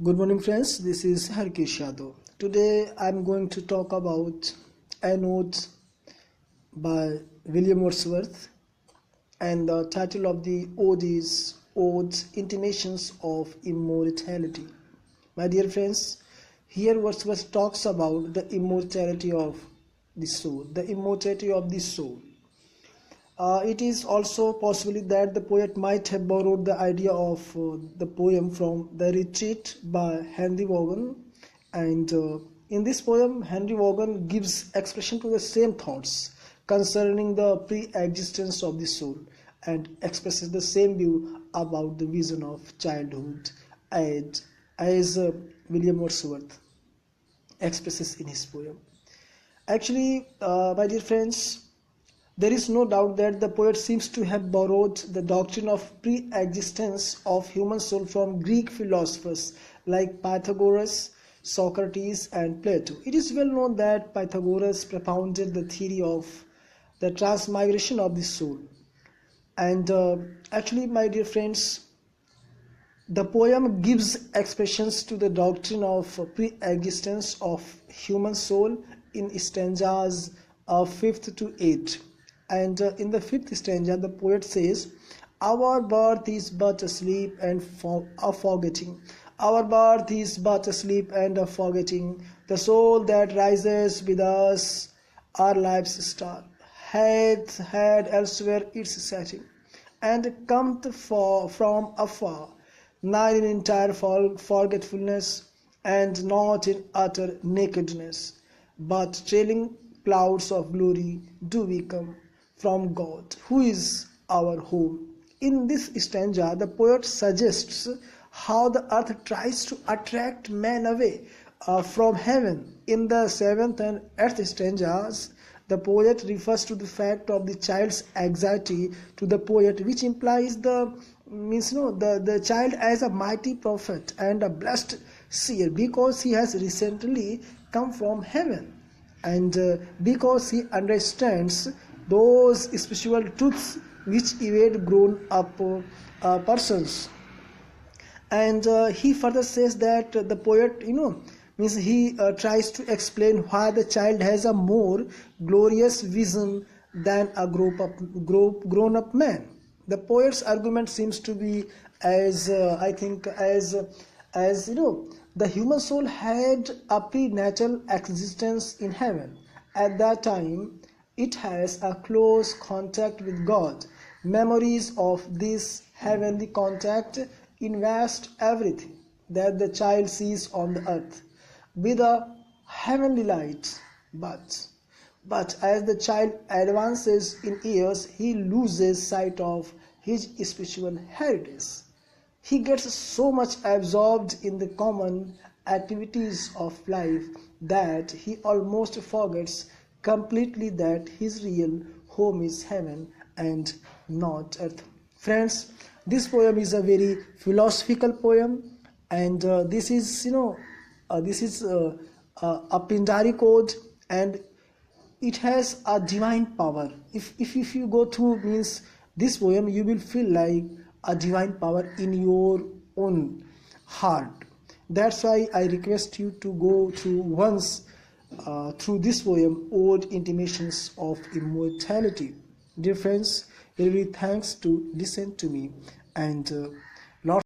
Good morning friends, this is Harikesh Yadav. Today I am going to talk about a note by William Wordsworth, and the title of the ode is Odes, Intimations of Immortality. My dear friends, here Wordsworth talks about the immortality of the soul, It is also possible that the poet might have borrowed the idea of the poem from The Retreat by Henry Vaughan, and in this poem Henry Vaughan gives expression to the same thoughts concerning the pre-existence of the soul and expresses the same view about the vision of childhood as William Wordsworth expresses in his poem. Actually, my dear friends, there is no doubt that the poet seems to have borrowed the doctrine of pre-existence of human soul from Greek philosophers like Pythagoras, Socrates and Plato. It is well known that Pythagoras propounded the theory of the transmigration of the soul. And actually, my dear friends, the poem gives expressions to the doctrine of pre-existence of human soul in stanzas 5th to 8th. And in the 5th stanza, the poet says, "Our birth is but a sleep and a forgetting. Our birth is but a sleep and a forgetting. The soul that rises with us, our life's star, hath had elsewhere its setting, and cometh from afar, not in entire forgetfulness, and not in utter nakedness, but trailing clouds of glory do we come from God, who is our home." In this stanza, the poet suggests how the earth tries to attract man away from heaven. In the 7th and 8th stanzas, the poet refers to the fact of the child's anxiety to the poet, which implies the child as a mighty prophet and a blessed seer, because he has recently come from heaven, and because he understands those spiritual truths which evade grown-up persons. And he further says that the poet, he tries to explain why the child has a more glorious vision than a grown-up man. The poet's argument seems to be the human soul had a prenatal existence in heaven. At that time, it has a close contact with God. Memories of this heavenly contact invest everything that the child sees on the earth with a heavenly light. But as the child advances in years, he loses sight of his spiritual heritage. He gets so much absorbed in the common activities of life that he almost forgets completely that his real home is heaven and not earth. Friends, this poem is a very philosophical poem, and this is a Pindari code, and it has a divine power. If you go through this poem, you will feel like a divine power in your own heart. That's why I request you to go through once through this poem, Ode, Intimations of Immortality. Dear friends, really thanks to listen to me, and lots